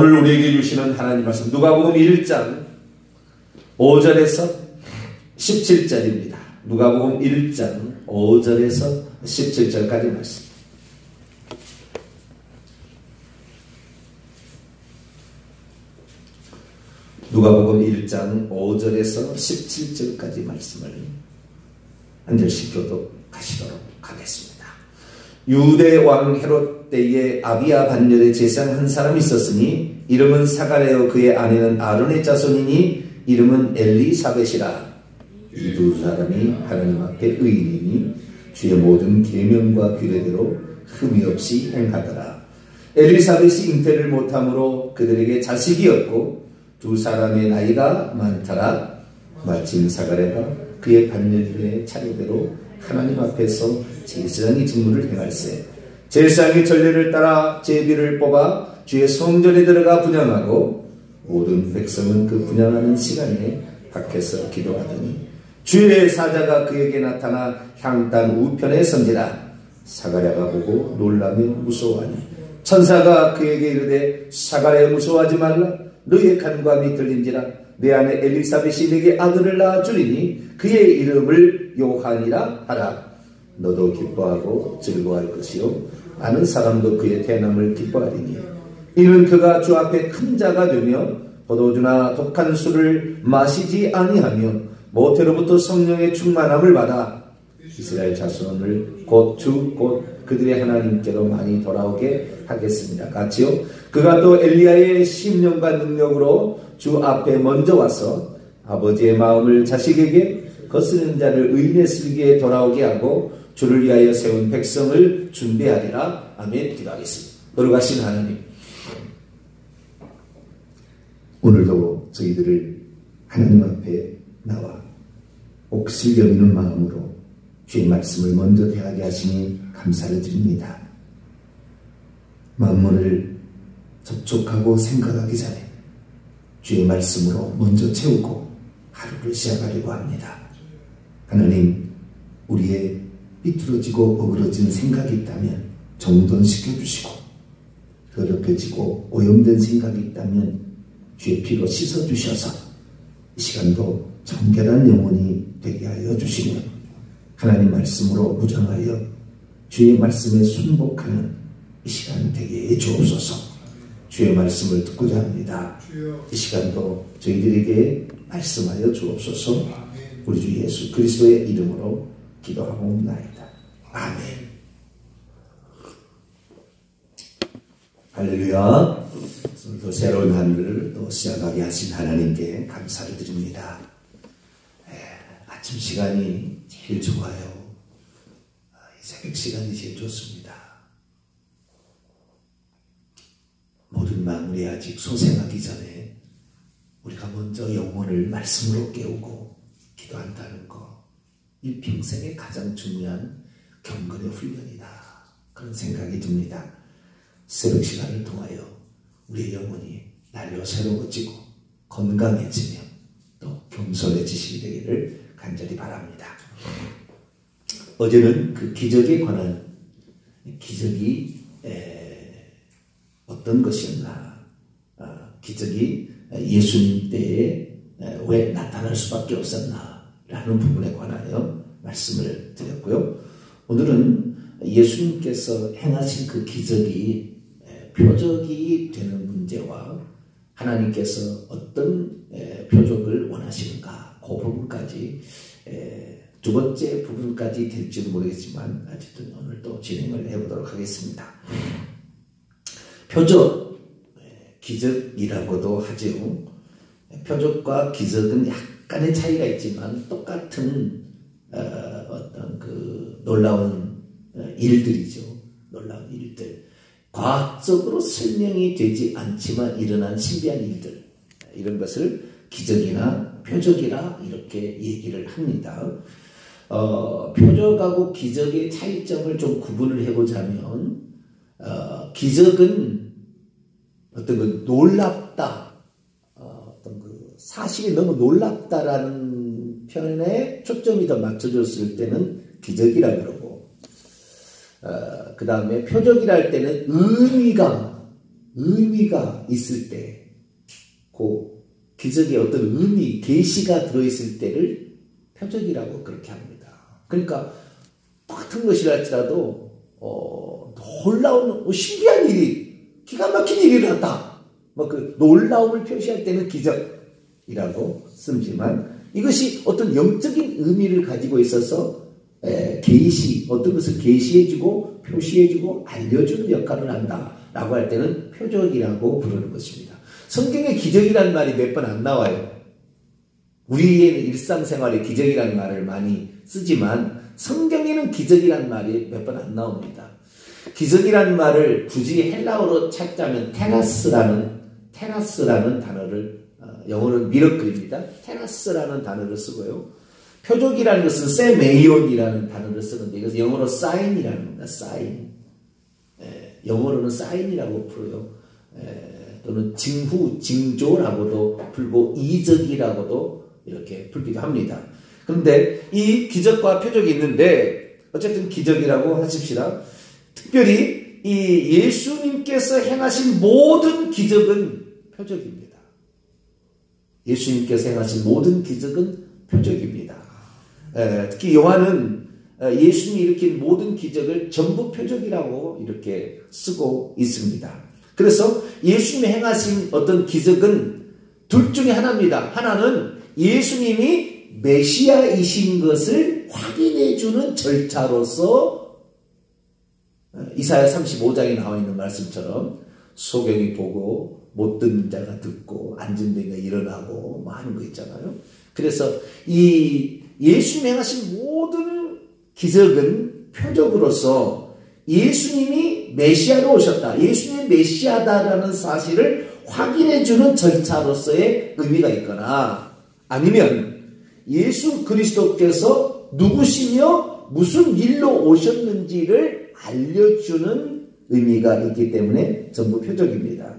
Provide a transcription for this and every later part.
오늘 우리에게 주시는 하나님 말씀 누가복음 1장 5절에서 17절입니다. 누가복음 1장 5절에서 17절까지 말씀. 누가복음 1장 5절에서 17절까지 말씀을 한 절씩 교독하시도록 하겠습니다. 유대 왕 헤롯 때에 아비야 반열에 제사장 한 사람이 있었으니 이름은 사가랴요 그의 아내는 아론의 자손이니 이름은 엘리사벳이라. 이 두 사람이 하나님 앞에 의인이니 주의 모든 계명과 규례대로 흠이 없이 행하더라. 엘리사벳이 잉태를 못함으로 그들에게 자식이 없고 두 사람의 나이가 많더라. 마침 사가랴가 그의 반열에 차례대로 하나님 앞에서 제사장의 직무를 행할세. 제사장의 전례를 따라 제비를 뽑아 주의 성전에 들어가 분향하고 모든 백성은 그 분향하는 시간에 밖에서 기도하더니 주의 사자가 그에게 나타나 향단 우편에 선지라. 사가랴가 보고 놀라며 무서워하니 천사가 그에게 이르되 사가랴 무서워하지 말라. 너의 간과함이 들린지라. 내 아내 엘리사벳이 내게 아들을 낳아주리니 그의 이름을 요한이라 하라. 너도 기뻐하고 즐거워할 것이요 아는 사람도 그의 태어남을 기뻐하리니 이는 그가 주 앞에 큰 자가 되며 포도주나 독한 술을 마시지 아니하며 모태로부터 성령의 충만함을 받아 이스라엘 자손을 곧 그들의 하나님께로 많이 돌아오게 하겠습니다. 같이요. 그가 또 엘리야의 심령과 능력으로 주 앞에 먼저 와서 아버지의 마음을 자식에게 거스르는 자를 의인의 슬기에 돌아오게 하고 주를 위하여 세운 백성을 준비하리라. 아멘. 기도하겠습니다. 거룩하신 하나님, 오늘도 저희들을 하나님 앞에 나와 옥실 여미는 마음으로 주의 말씀을 먼저 대하게 하시니 감사를 드립니다. 만물을 접촉하고 생각하기 전에 주의 말씀으로 먼저 채우고 하루를 시작하려고 합니다. 하나님, 우리의 삐뚤어지고 어그러진 생각이 있다면 정돈시켜주시고 더럽혀지고 오염된 생각이 있다면 주의 피로 씻어주셔서 이 시간도 정결한 영혼이 되게 하여 주시며 하나님 말씀으로 무장하여 주의 말씀에 순복하는 이 시간 되게 해 주옵소서. 주의 말씀을 듣고자 합니다. 이 시간도 저희들에게 말씀하여 주옵소서. 우리 주 예수 그리스도의 이름으로 기도하고 옵나이다. 아멘. 할렐루야. 또 새로운 하늘을 또 시작하게 하신 하나님께 감사를 드립니다. 아침 시간이 제일 좋아요. 새벽 시간이 제일 좋습니다. 모든 만물이 아직 소생하기 전에 우리가 먼저 영혼을 말씀으로 깨우고 기도한다는 거, 일평생의 가장 중요한 경건의 훈련이다. 그런 생각이 듭니다. 새벽 시간을 통하여 우리의 영혼이 날로 새로워지고 건강해지며 또 겸손해지시게 되기를 간절히 바랍니다. 어제는 그 기적에 관한 기적이 어떤 것이었나, 기적이 예수님 때에 왜 나타날 수밖에 없었나 라는 부분에 관하여 말씀을 드렸고요. 오늘은 예수님께서 행하신 그 기적이 표적이 되는 문제와 하나님께서 어떤 표적을 원하시는가, 그 부분까지 두 번째 부분까지 될지도 모르겠지만 어쨌든 오늘 또 진행을 해보도록 하겠습니다. 표적, 기적이라고도 하죠. 표적과 기적은 약간의 차이가 있지만 똑같은 어떤 그 놀라운 일들이죠. 놀라운 일들. 과학적으로 설명이 되지 않지만 일어난 신비한 일들, 이런 것을 기적이나 표적이라 이렇게 얘기를 합니다. 표적하고 기적의 차이점을 좀 구분을 해보자면, 기적은 어떤 그 놀랍다, 어떤 그 사실이 너무 놀랍다라는 표현에 초점이 더 맞춰졌을 때는 기적이라 그러고, 그 다음에 표적이라 할 때는 의미가 의미가 있을 때, 그 기적에 어떤 의미, 계시가 들어있을 때를 표적이라고 그렇게 합니다. 그러니까 똑같은 것이랄지라도 놀라운 신비한 일이, 기가 막힌 일이 일어났다. 그 놀라움을 표시할 때는 기적이라고 쓰지만, 이것이 어떤 영적인 의미를 가지고 있어서 계시, 어떤 것을 계시해주고 표시해주고 알려주는 역할을 한다라고 할 때는 표적이라고 부르는 것입니다. 성경에 기적이라는 말이 몇 번 안 나와요. 우리의 일상생활에 기적이라는 말을 많이 쓰지만 성경에는 기적이라는 말이 몇 번 안 나옵니다. 기적이라는 말을 굳이 헬라어로 찾자면 테라스라는 단어를, 영어는 미러클입니다. 테라스라는 단어를 쓰고요. 표적이라는 것은 세메이온이라는 단어를 쓰는데 이것은 영어로 사인이라는 겁니다. 사인. 영어로는 사인이라고 부르요. 또는 징후, 징조라고도 불고 이적이라고도 이렇게 불기도 합니다. 그런데 이 기적과 표적이 있는데 어쨌든 기적이라고 하십시다. 특별히 이 예수님께서 행하신 모든 기적은 표적입니다. 예수님께서 행하신 모든 기적은 표적입니다. 특히 요한은 예수님이 일으킨 모든 기적을 전부 표적이라고 이렇게 쓰고 있습니다. 그래서 예수님이 행하신 어떤 기적은 둘 중에 하나입니다. 하나는 예수님이 메시아이신 것을 확인해주는 절차로서 이사야 35장에 나와 있는 말씀처럼 소경이 보고 못 듣는 자가 듣고 앉은 데가 일어나고 뭐 하는 거 있잖아요. 그래서 이 예수님이 행하신 모든 기적은 표적으로서 예수님이 메시아로 오셨다, 예수님이 메시아다라는 사실을 확인해주는 절차로서의 의미가 있거나 아니면 예수 그리스도께서 누구시며 무슨 일로 오셨는지를 알려주는 의미가 있기 때문에 전부 표적입니다.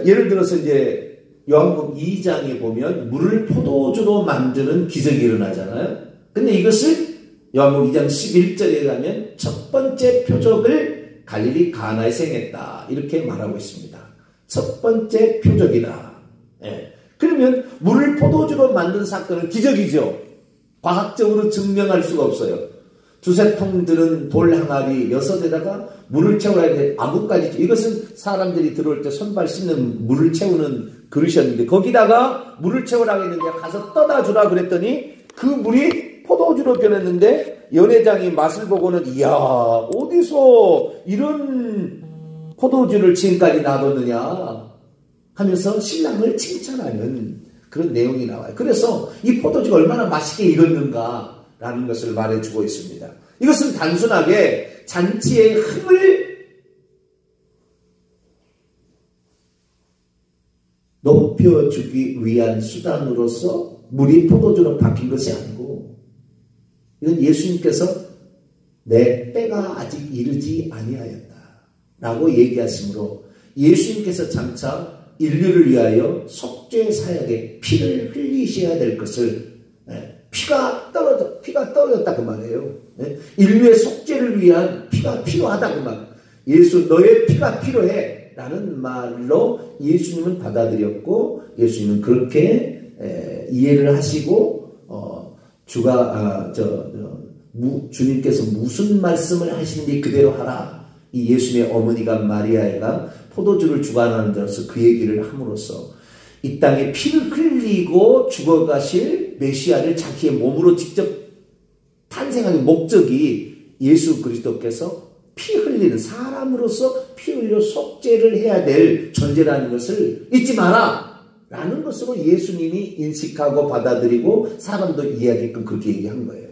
예를 들어서 이제 요한복음 2장에 보면 물을 포도주로 만드는 기적이 일어나잖아요. 근데 이것을 요한복음 2장 11절에 가면 첫 번째 표적을 갈릴리 가나에서 행했다 이렇게 말하고 있습니다. 첫 번째 표적이다. 그러면 물을 포도주로 만든 사건은 기적이죠. 과학적으로 증명할 수가 없어요. 두세 통 들은 돌 항아리 6에다가 물을 채우라 했는데 아구까지, 이것은 사람들이 들어올 때 손발 씻는 물을 채우는 그릇이었는데 거기다가 물을 채우라고 했는데 가서 떠다 주라 그랬더니 그 물이 포도주로 변했는데 연회장이 맛을 보고는 이야, 어디서 이런 포도주를 지금까지 놔뒀느냐 하면서 신랑을 칭찬하는 그런 내용이 나와요. 그래서 이 포도주가 얼마나 맛있게 익었는가라는 것을 말해주고 있습니다. 이것은 단순하게 잔치의 흥을 높여주기 위한 수단으로서 물이 포도주로 바뀐 것이 아니고, 이건 예수님께서 내 때가 아직 이르지 아니하였다 라고 얘기하시므로 예수님께서 장차 인류를 위하여 속죄 사역에 피를 흘리셔야 될 것을, 피가 떨어졌다 그 말이에요. 인류의 속죄를 위한 피가 필요하다 그 말. 예수 너의 피가 필요해 라는 말로 예수님은 받아들였고, 예수님은 그렇게 이해를 하시고 주님께서 무슨 말씀을 하시는지 그대로 하라. 이 예수님의 어머니가 마리아가 포도주를 주관하는 데서 그 얘기를 함으로써 이 땅에 피를 흘리고 죽어가실 메시아를 자기의 몸으로 직접 탄생하는 목적이 예수 그리스도께서 피 흘리는, 사람으로서 피 흘려 속죄를 해야 될 존재라는 것을 잊지 마라 라는 것으로 예수님이 인식하고 받아들이고 사람도 이해하게끔 그렇게 얘기한 거예요.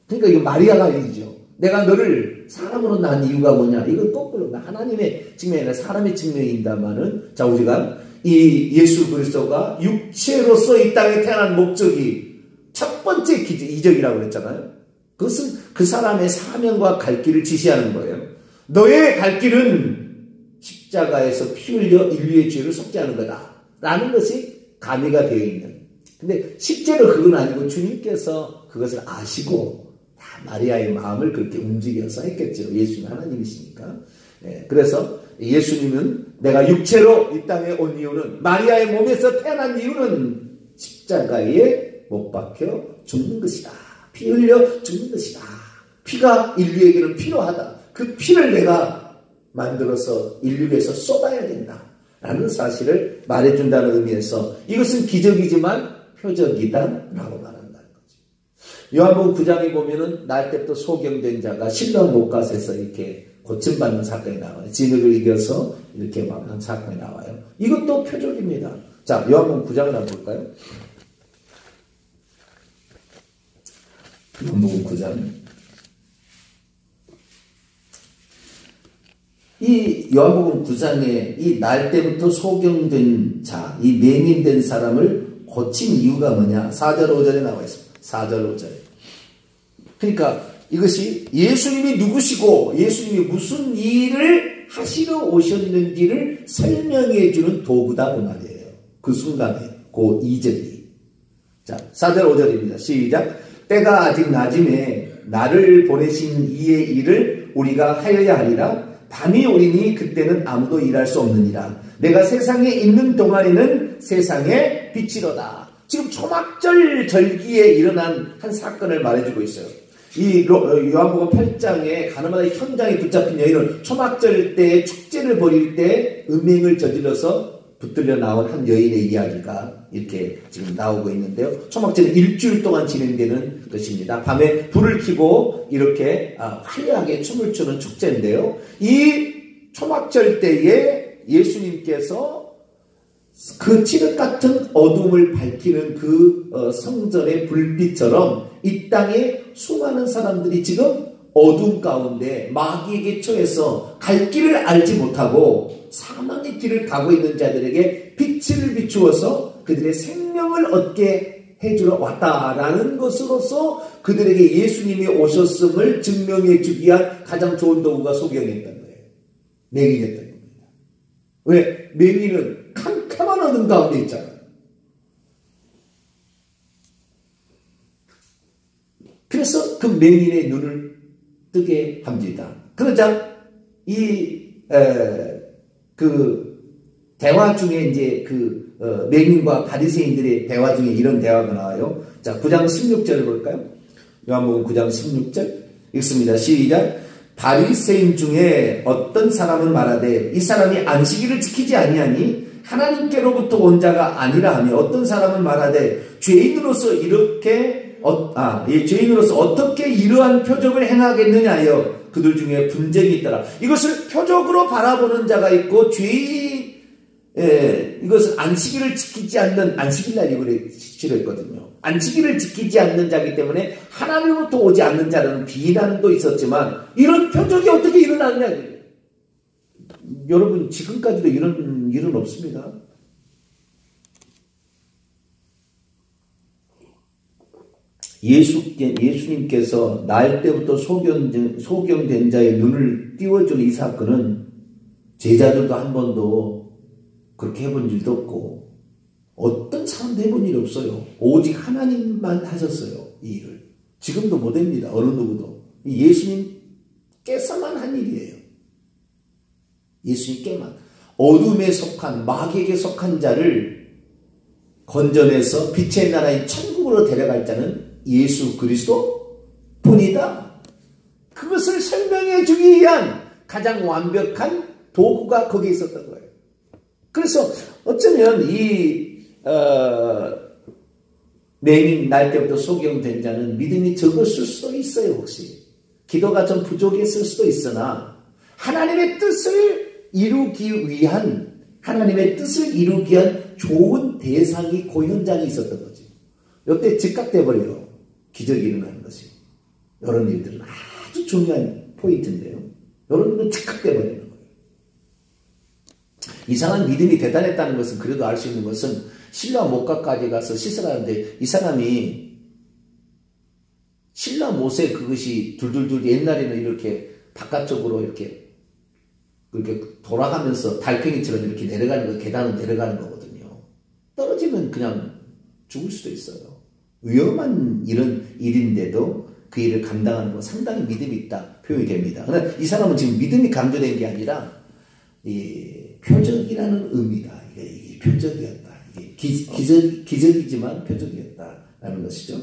그러니까 이거 마리아가 얘기죠. 내가 너를 사람으로 낳은 이유가 뭐냐? 이건 거꾸로 하나님의 측면이 아니라 사람의 측면입니다만은, 자, 우리가 이 예수 그리스도가 육체로서 이 땅에 태어난 목적이 첫 번째 이적이라고 그랬잖아요. 그것은 그 사람의 사명과 갈 길을 지시하는 거예요. 너의 갈 길은 십자가에서 피 흘려 인류의 죄를 속죄하는 거다 라는 것이 가미가 되어 있는. 근데 실제로 그건 아니고 주님께서 그것을 아시고 다 마리아의 마음을 그렇게 움직여서 했겠죠. 예수는 하나님이시니까. 그래서 예수님은 내가 육체로 이 땅에 온 이유는, 마리아의 몸에서 태어난 이유는 십자가에 못 박혀 죽는 것이다. 피 흘려 죽는 것이다. 피가 인류에게는 필요하다. 그 피를 내가 만들어서 인류에서 쏟아야 된다. 라는 사실을 말해준다는 의미에서 이것은 기적이지만 표적이다 라고 말한다는 거죠. 요한복음 9장에 보면은 날 때부터 소경된 자가 실로암 못갓에서 이렇게 고침받는 사건이 나와요. 진흙을 이겨서 이렇게 막 한 사건이 나와요. 이것도 표적입니다. 자, 요한복음 9장을 한번 볼까요? 요한복음 9장. 이 요한복음 9장에 이 날 때부터 소경된 자, 이 맹인된 사람을 고친 이유가 뭐냐? 4절 5절에 나와 있습니다. 4절 5절에. 그러니까 이것이 예수님이 누구시고 예수님이 무슨 일을 하시러 오셨는지를 설명해 주는 도구다 그 말이에요. 그 순간에 그 2절이. 자, 4절 5절입니다. 시작. 때가 아직 낮음에 나를 보내신 이의 일을 우리가 하여야 하리라. 밤이 오리니 그때는 아무도 일할 수 없느니라. 내가 세상에 있는 동안에는 세상의 빛이로다. 지금 초막절 절기에 일어난 한 사건을 말해주고 있어요. 이 요한복음 8장에 가나마다 현장에 붙잡힌 여인은 초막절 때 축제를 벌일 때 음행을 저질러서 붙들려 나온 한 여인의 이야기가 이렇게 지금 나오고 있는데요. 초막절은 일주일 동안 진행되는 것입니다. 밤에 불을 켜고 이렇게 화려하게 춤을 추는 축제인데요. 이 초막절 때에 예수님께서 그 칠흑 같은 어둠을 밝히는 그 성전의 불빛처럼 이 땅에 수많은 사람들이 지금 어둠 가운데 마귀에게 처해서 갈 길을 알지 못하고 사망의 길을 가고 있는 자들에게 빛을 비추어서 그들의 생명을 얻게 해주러 왔다라는 것으로서 그들에게 예수님이 오셨음을 증명해 주기 위한 가장 좋은 도구가 소경이었던 거예요. 맹인이었던 겁니다. 왜? 맹인은 캄캄한 어둠 가운데 있잖아요. 그래서 그 맹인의 눈을 뜨게 합니다. 그러자 그 대화 중에 이제 맹인과 바리새인들의 대화 중에 이런 대화가 나와요. 자, 9장 16절을 볼까요? 요한복음 9장 16절 읽습니다. 시작. 바리새인 중에 어떤 사람은 말하되 이 사람이 안식일을 지키지 아니하니 하나님께로부터 온 자가 아니라 하며, 어떤 사람은 말하되 죄인으로서 어떻게 이러한 표적을 행하겠느냐 하여 그들 중에 분쟁이 있더라. 이것을 표적으로 바라보는 자가 있고, 이것은 안식일을 지키지 않는, 안식일날 이번에 실했거든요. 안식일을 지키지 않는 자이기 때문에 하나님으로부터 오지 않는 자라는 비난도 있었지만, 이런 표적이 어떻게 일어났냐. 여러분, 지금까지도 이런 일은 없습니다. 예수님께서 날 때부터 소경된 자의 눈을 띄워주는 이 사건은 제자들도 한 번도 그렇게 해본 일도 없고 어떤 사람도 해본 일이 없어요. 오직 하나님만 하셨어요. 이 일을. 지금도 못합니다. 어느 누구도. 예수님께서만 한 일이에요. 예수님께만. 어둠에 속한, 마귀에게 속한 자를 건져내서 빛의 나라인 천국으로 데려갈 자는 예수 그리스도 뿐이다. 그것을 설명해 주기 위한 가장 완벽한 도구가 거기에 있었던 거예요. 그래서 어쩌면 맹인 날 때부터 소경된 자는 믿음이 적었을 수도 있어요. 혹시 기도가 좀 부족했을 수도 있으나 하나님의 뜻을 이루기 위한 좋은 대상이 그 현장에 있었던 거죠. 이때 즉각돼 버려요. 기적이 일어나는 것이. 이런 일들은 아주 중요한 포인트인데요. 이런 일은 즉각돼 버리는 거예요. 이상한 믿음이 대단했다는 것은, 그래도 알 수 있는 것은 신라 목가까지 가서 시설하는데 이 사람이 신라 못에 그것이 둘둘둘 옛날에는 이렇게 바깥쪽으로 이렇게 돌아가면서 달팽이처럼 이렇게 내려가는 거, 계단을 내려가는 거거든요. 떨어지면 그냥 죽을 수도 있어요. 위험한 이런 일인데도 그 일을 감당하는 건 상당히 믿음이 있다 표현이 됩니다. 그러나 이 사람은 지금 믿음이 강조된 게 아니라 표적이라는 의미다. 이게 표적이었다. 이게 기적이지만 표적이었다라는 것이죠.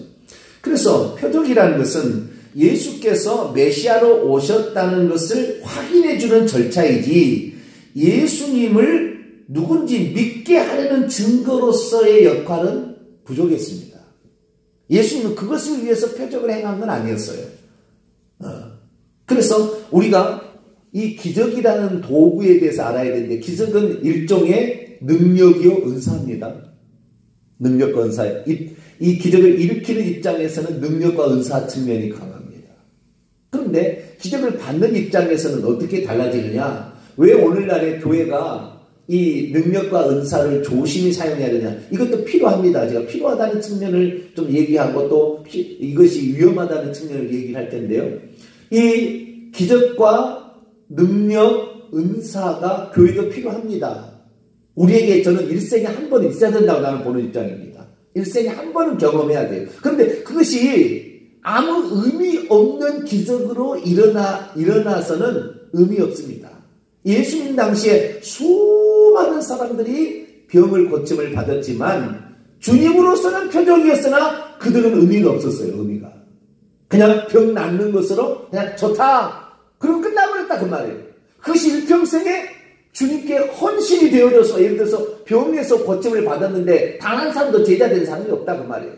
그래서 표적이라는 것은 예수께서 메시아로 오셨다는 것을 확인해주는 절차이지 예수님을 누군지 믿게 하려는 증거로서의 역할은 부족했습니다. 예수님은 그것을 위해서 표적을 행한 건 아니었어요. 그래서 우리가 이 기적이라는 도구에 대해서 알아야 되는데 기적은 일종의 능력이요 은사입니다. 능력과 은사. 이 기적을 일으키는 입장에서는 능력과 은사 측면이 강합니다. 그런데 기적을 받는 입장에서는 어떻게 달라지느냐? 왜 오늘날의 교회가 이 능력과 은사를 조심히 사용해야 되냐? 이것도 필요합니다. 제가 필요하다는 측면을 좀 얘기하고 또 이것이 위험하다는 측면을 얘기를 할 텐데요. 이 기적과 능력, 은사가 교회도 필요합니다. 우리에게 저는 일생에 한 번 있어야 된다고 나는 보는 입장입니다. 일생에 한 번은 경험해야 돼요. 그런데 그것이 아무 의미 없는 기적으로 일어나서는 의미 없습니다. 예수님 당시에 수많은 사람들이 병을 고침을 받았지만 주님으로서는 표적이었으나 그들은 의미가 없었어요. 의미가. 그냥 병 낫는 것으로 그냥 좋다. 그럼 끝나버렸다 그 말이에요. 그것이 일평생에 주님께 헌신이 되어져서 예를 들어서 병에서 고침을 받았는데 단 한 사람도 제자된 사람이 없다 그 말이에요.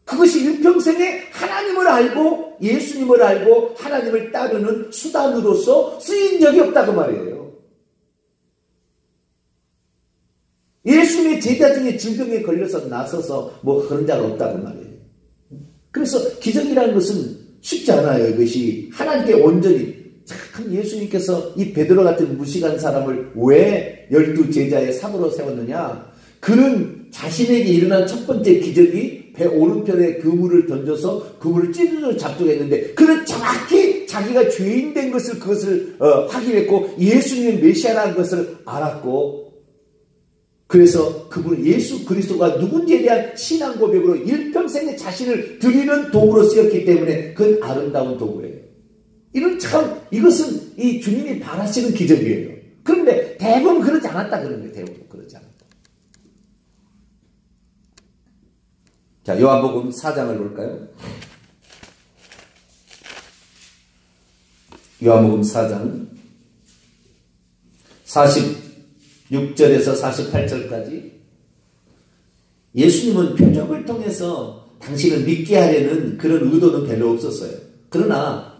그것이 일평생에 하나님을 알고 예수님을 알고 하나님을 따르는 수단으로서 쓰인 적이 없다 그 말이에요. 예수님의 제자 중에 질병에 걸려서 나서서 뭐 그런 자가 없다 그 말이에요. 그래서 기적이라는 것은 쉽지 않아요. 이것이 하나님께 온전히 참 예수님께서 이 베드로 같은 무식한 사람을 왜 12 제자의 사도로 세웠느냐? 그는 자신에게 일어난 첫 번째 기적이 배 오른편에 그물을 던져서 그물을 찌르러 잡족했는데 그는 정확히 자기가 죄인 된 것을 그것을 확인했고 예수님의 메시아라는 것을 알았고 그래서 그분은 예수 그리스도가 누군지에 대한 신앙 고백으로 일평생에 자신을 드리는 도구로 쓰였기 때문에 그건 아름다운 도구예요. 이것은 이 주님이 바라시는 기적이에요. 그런데 대부분 그러지 않았다 그런 거예요. 대부분 그러지 않았다. 자, 요한복음 4장을 볼까요? 요한복음 4장 46절에서 48절까지 예수님은 표적을 통해서 당신을 믿게 하려는 그런 의도는 별로 없었어요. 그러나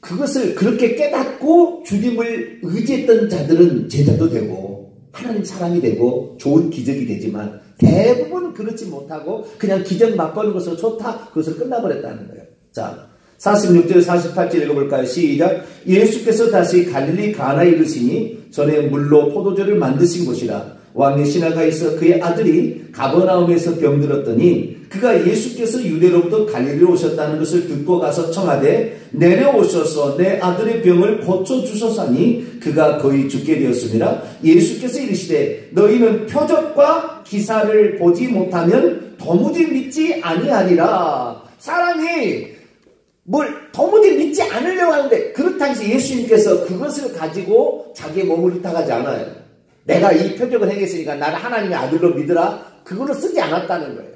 그것을 그렇게 깨닫고 주님을 의지했던 자들은 제자도 되고 하나님 사람이 되고 좋은 기적이 되지만 대부분 그렇지 못하고 그냥 기적 맛보는 것으로 좋다. 그것을 끝나버렸다는 거예요. 자, 46절 48절 읽어볼까요? 시작. 예수께서 다시 갈릴리 가나에 이르시니 전에 물로 포도주를 만드신 곳이라. 왕의 신하가 있어 그의 아들이 가버나움에서 병들었더니 그가 예수께서 유대로부터 갈릴리로 오셨다는 것을 듣고 가서 청하되 내려오셔서 내 아들의 병을 고쳐주소서 하니 그가 거의 죽게 되었습니다. 예수께서 이르시되 너희는 표적과 기사를 보지 못하면 도무지 믿지 아니하리라. 사람이 도무지 믿지 않으려고 하는데 그렇다고 해서 예수님께서 그것을 가지고 자기의 몸을 의탁하지 않아요. 내가 이 표적을 행했으니까 나를 하나님의 아들로 믿으라. 그걸로 쓰지 않았다는 거예요.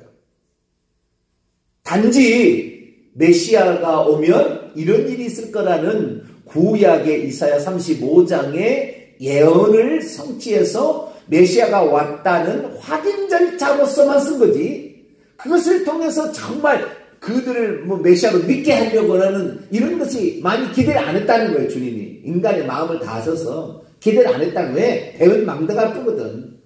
단지 메시아가 오면 이런 일이 있을 거라는 구약의 이사야 35장의 예언을 성취해서 메시아가 왔다는 확인 절차로서만 쓴 거지. 그것을 통해서 정말 그들을 메시아로 믿게 하려고 하는 이런 것이 많이 기대를 안 했다는 거예요. 주님이 인간의 마음을 다하셔서 기대를 안 했다는 왜? 대은 망대가 뜨거든.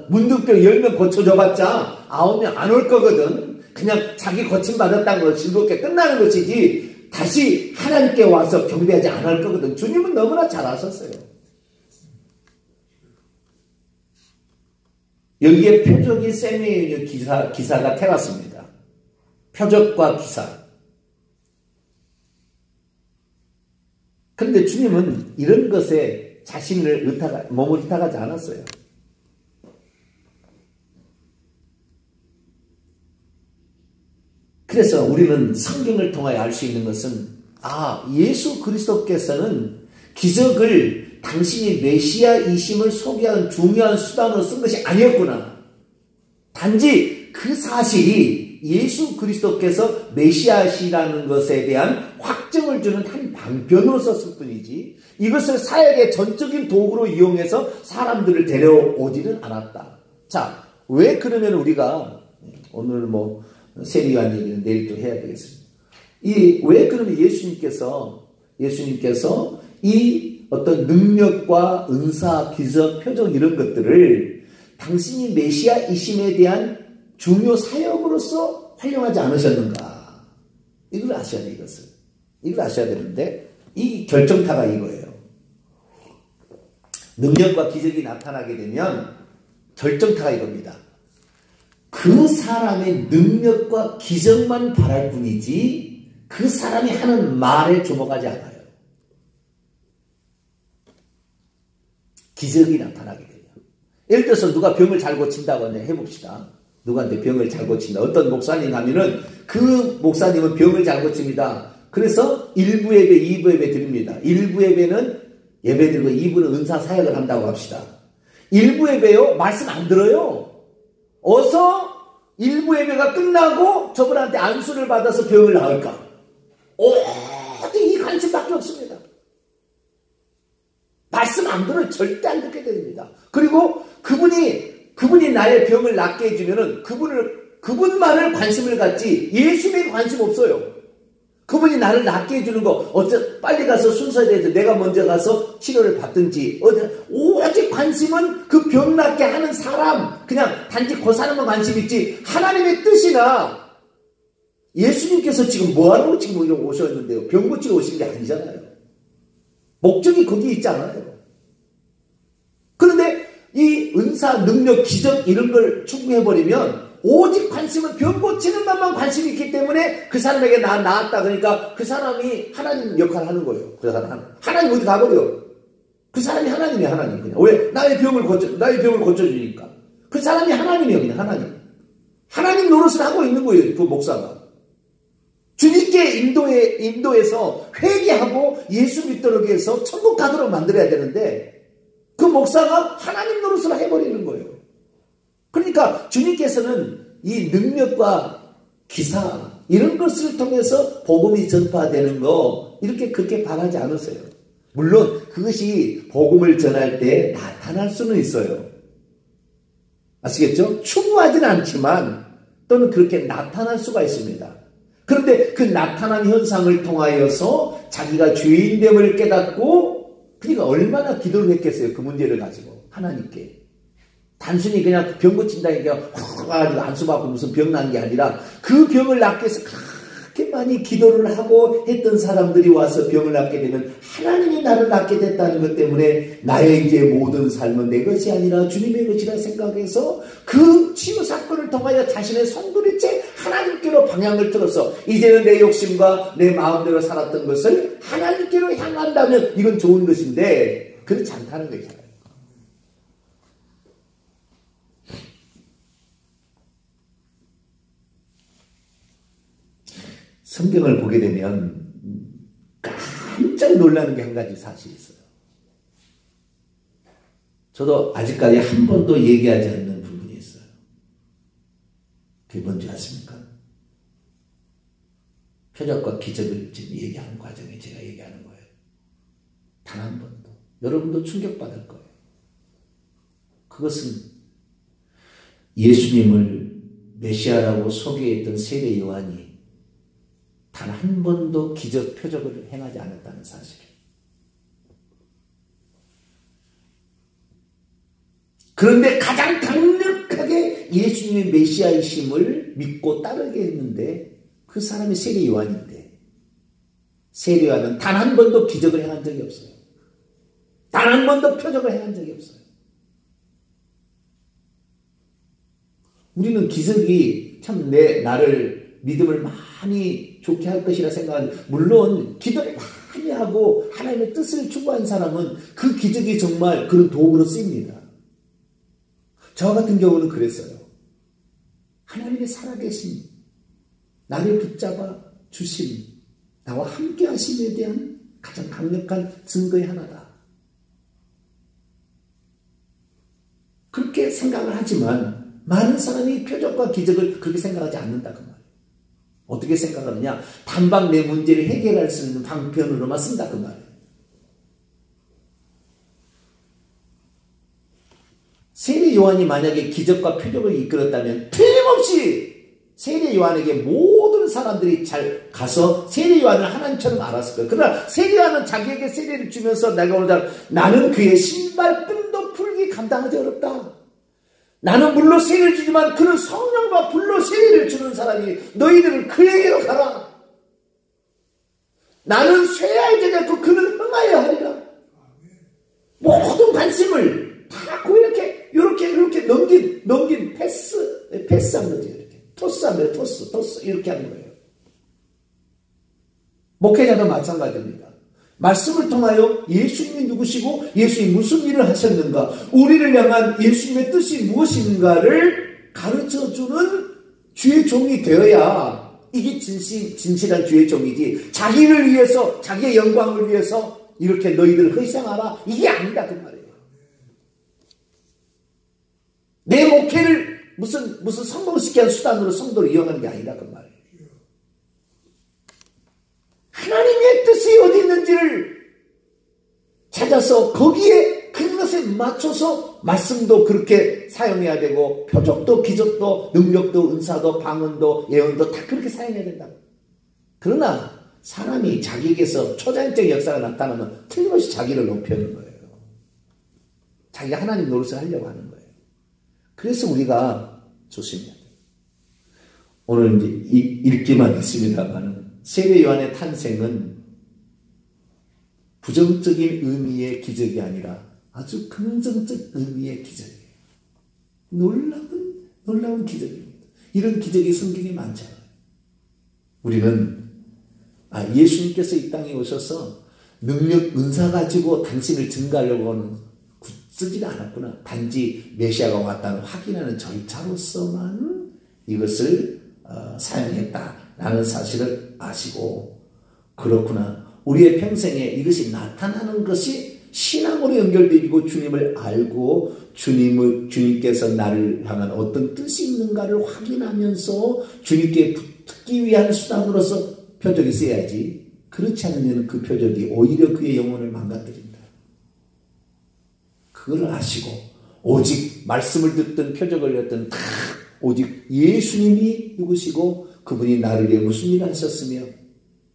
문둥병 10명 고쳐줘봤자 9명 안 올 거거든. 그냥 자기 고침받았다는 걸 즐겁게 끝나는 것이지 다시 하나님께 와서 경배하지 않을 거거든. 주님은 너무나 잘 아셨어요. 여기에 표적이 세미의 기사가 태웠습니다. 표적과 기사. 그런데 주님은 이런 것에 자신을 몸을 의탁하지 않았어요. 그래서 우리는 성경을 통하여 알 수 있는 것은 예수 그리스도께서는 기적을 당신이 메시아이심을 소개하는 중요한 수단으로 쓴 것이 아니었구나. 단지 그 사실이 예수 그리스도께서 메시아시라는 것에 대한 확증을 주는 한 방편으로 썼을 뿐이지 이것을 사역의 전적인 도구로 이용해서 사람들을 데려오지는 않았다. 자, 왜 그러면 우리가 오늘 세리한 얘기는 내일 또 해야 되겠습니다. 왜 그러면 예수님께서 이 어떤 능력과 은사, 기적, 표적 이런 것들을 당신이 메시아이심에 대한 중요 사역으로서 활용하지 않으셨는가? 이걸 아셔야 돼, 이것을. 이걸 아셔야 되는데, 이 결정타가 이거예요. 능력과 기적이 나타나게 되면, 결정타가 이겁니다. 그 사람의 능력과 기적만 바랄 뿐이지, 그 사람이 하는 말에 주목하지 않아요. 기적이 나타나게 돼요. 예를 들어서 누가 병을 잘 고친다고 해봅시다. 누구한테 병을 잘 고친다. 어떤 목사님 하면은 그 목사님은 병을 잘 고칩니다. 그래서 1부 예배, 2부 예배 드립니다. 1부 예배는 예배 드리고 2부는 은사 사역을 한다고 합시다. 1부 예배요? 말씀 안 들어요. 어서 1부 예배가 끝나고 저분한테 안수를 받아서 병을 나을까? 어디 이 관심밖에 없습니다. 말씀 안 들어요. 절대 안 듣게 됩니다. 그리고 그분이 나의 병을 낫게 해주면은 그분만을 관심을 갖지 예수님에 관심 없어요. 그분이 나를 낫게 해주는 거 빨리 가서 순서에 대해서 내가 먼저 가서 치료를 받든지 오직 관심은 그 병 낫게 하는 사람 그냥 단지 그 사람만 관심 있지 하나님의 뜻이나 예수님께서 지금 뭐하러 지금 오셨는데요. 병 고치러 오신 게 아니잖아요. 목적이 거기 있지 않아요. 그런데 이 은사, 능력, 기적 이런 걸 추구해버리면 오직 관심은 병 고치는 것만 관심이 있기 때문에 그 사람에게 나았다 그러니까 그 사람이 하나님 역할을 하는 거예요. 그 사람 하나님 어디 가버려. 그 사람이 하나님이야. 하나님 그냥. 왜? 나의 병을 고쳐주니까. 그 사람이 하나님이에요. 그냥 하나님 노릇을 하고 있는 거예요. 그 목사가. 주님께 인도해서 회개하고 예수 믿도록 해서 천국 가도록 만들어야 되는데 그 목사가 하나님 노릇을 해버리는 거예요. 그러니까 주님께서는 이 능력과 기사 이런 것을 통해서 복음이 전파되는 거 이렇게 그렇게 바라지 않으세요. 물론 그것이 복음을 전할 때 나타날 수는 있어요. 아시겠죠? 추구하지는 않지만 또는 그렇게 나타날 수가 있습니다. 그런데 그 나타난 현상을 통하여서 자기가 죄인됨을 깨닫고 그러니까 얼마나 기도를 했겠어요. 그 문제를 가지고 하나님께. 단순히 그냥 병 고친다니까 가지고 안수받고 무슨 병 난 게 아니라 그 병을 낫게 해서 그렇게 많이 기도를 하고 했던 사람들이 와서 병을 낫게 되면 하나님이 나를 낫게 됐다는 것 때문에 나의 이제 모든 삶은 내 것이 아니라 주님의 것이라 생각해서 그 치유 사건을 통하여 자신의 손도리째 하나님께로 방향을 틀어서 이제는 내 욕심과 내 마음대로 살았던 것을 하나님께로 향한다면 이건 좋은 것인데 그렇지 않다는 거잖아요. 성경을 보게 되면 깜짝 놀라는 게 한 가지 사실이 있어요. 저도 아직까지 한 번도 얘기하지 않는 부분이 있어요. 그게 뭔지 아십니까? 표적과 기적을 지금 얘기하는 과정에 제가 얘기하는 거예요. 단 한 번도. 여러분도 충격받을 거예요. 그것은 예수님을 메시아라고 소개했던 세례 요한이 단 한 번도 기적 표적을 행하지 않았다는 사실. 그런데 가장 강력하게 예수님의 메시아이심을 믿고 따르게 했는데 그 사람이 세례 요한인데 세례 요한은 단 한 번도 기적을 행한 적이 없어요. 단 한 번도 표적을 행한 적이 없어요. 우리는 기적이 참 나를 믿음을 많이 좋게 할 것이라 생각하는데 물론 기도를 많이 하고 하나님의 뜻을 추구한 사람은 그 기적이 정말 그런 도구로 쓰입니다. 저 같은 경우는 그랬어요. 하나님의 살아계신 나를 붙잡아 주심, 나와 함께 하심에 대한 가장 강력한 증거의 하나다. 그렇게 생각을 하지만 많은 사람이 표적과 기적을 그렇게 생각하지 않는다 그 말이에요. 어떻게 생각하느냐? 단방 내 문제를 해결할 수 있는 방편으로만 쓴다 그 말이에요. 세례 요한이 만약에 기적과 표적을 이끌었다면 틀림없이 세례 요한에게 모든 사람들이 잘 가서 세례 요한을 하나님처럼 알았을 거예요. 그러나 세례 요한은 자기에게 세례를 주면서 내가 오늘 나는 그의 신발끈도 풀기 감당하기 어렵다. 나는 물로 세례를 주지만 그는 성령과 불로 세례를 주는 사람이 너희들은 그에게로 가라. 나는 쇠하여 되겠고 그는 흥하여 하리라. 모든 관심을 다 이렇게 넘긴 패스한 거죠. 이렇게 토스한 거예요. 토스 이렇게 하는 거예요. 목회자도 마찬가지입니다. 말씀을 통하여 예수님이 누구시고 예수님이 무슨 일을 하셨는가, 우리를 향한 예수님의 뜻이 무엇인가를 가르쳐주는 주의 종이 되어야 이게 진실한 주의 종이지, 자기를 위해서 자기의 영광을 위해서 이렇게 너희들 희생하라 이게 아니다 그 말이에요. 내 목회를 무슨 성공시키는 한 수단으로 성도를 이용하는 게 아니다 그 말이에요. 하나님의 뜻이 어디 있는지를 찾아서 거기에 그것에 맞춰서 말씀도 그렇게 사용해야 되고 표적도 기적도 능력도 은사도 방언도 예언도 다 그렇게 사용해야 된다. 그러나 사람이 자기에게서 초자연적 역사가 나타나면 틀림없이 자기를 높이는 거예요. 자기가 하나님 노릇을 하려고 하는 거예요. 그래서 우리가 조심해야 돼요. 오늘 이제 읽기만 했습니다만 세례 요한의 탄생은 부정적인 의미의 기적이 아니라 아주 긍정적 의미의 기적이에요. 놀라운 기적입니다. 이런 기적이 성경에 많잖아요. 우리는 예수님께서 이 땅에 오셔서 능력, 은사 가지고 당신을 증거하려고 하는 쓰지는 않았구나. 단지 메시아가 왔다는 확인하는 절차로서만 이것을 사용했다라는 사실을 아시고, 그렇구나. 우리의 평생에 이것이 나타나는 것이 신앙으로 연결되고 주님을 알고 주님께서 나를 향한 어떤 뜻이 있는가를 확인하면서 주님께 붙기 위한 수단으로서 표적이 쓰여야지, 그렇지 않으면 그 표적이 오히려 그의 영혼을 망가뜨린다. 그걸 아시고 오직 말씀을 듣든 표적을 듣든 다 오직 예수님이 누구시고 그분이 나를 위해 무슨 일을 하셨으며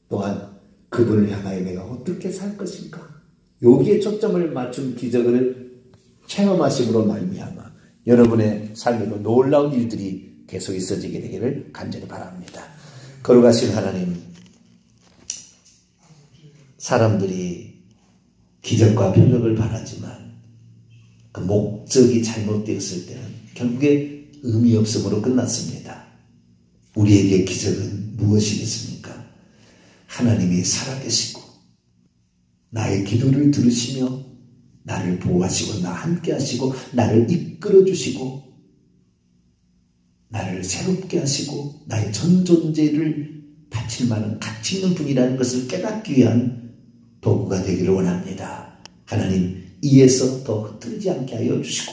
또한 그분을 향하여 내가 어떻게 살 것인가, 여기에 초점을 맞춘 기적을 체험하심으로 말미암아 여러분의 삶에도 놀라운 일들이 계속 있어지게 되기를 간절히 바랍니다. 거룩하신 하나님, 사람들이 기적과 표적을 바라지만 그 목적이 잘못되었을 때는 결국에 의미 없음으로 끝났습니다. 우리에게 기적은 무엇이겠습니까? 하나님이 살아계시고 나의 기도를 들으시며 나를 보호하시고 나와 함께 하시고 나를 이끌어 주시고 나를 새롭게 하시고 나의 전 존재를 바칠 만한 가치 있는 분이라는 것을 깨닫기 위한 도구가 되기를 원합니다. 하나님, 이에서 더 흩어지지 않게 하여 주시고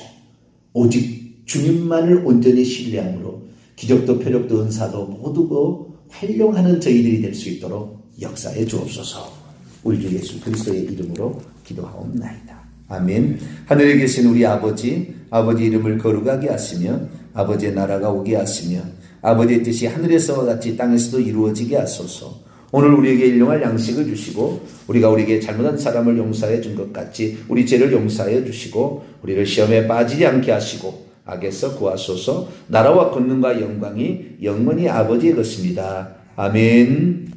오직 주님만을 온전히 신뢰함으로 기적도 표적도 은사도 모두 활용하는 저희들이 될 수 있도록 역사해 주옵소서. 우리 주 예수 그리스도의 이름으로 기도하옵나이다. 아멘. 하늘에 계신 우리 아버지 이름을 거룩하게 하시며 아버지의 나라가 오게 하시며 아버지의 뜻이 하늘에서와 같이 땅에서도 이루어지게 하소서. 오늘 우리에게 일용할 양식을 주시고 우리가 우리에게 잘못한 사람을 용서해 준 것 같이 우리 죄를 용서해 주시고 우리를 시험에 빠지지 않게 하시고 악에서 구하소서. 나라와 권능과 영광이 영원히 아버지의 것입니다. 아멘.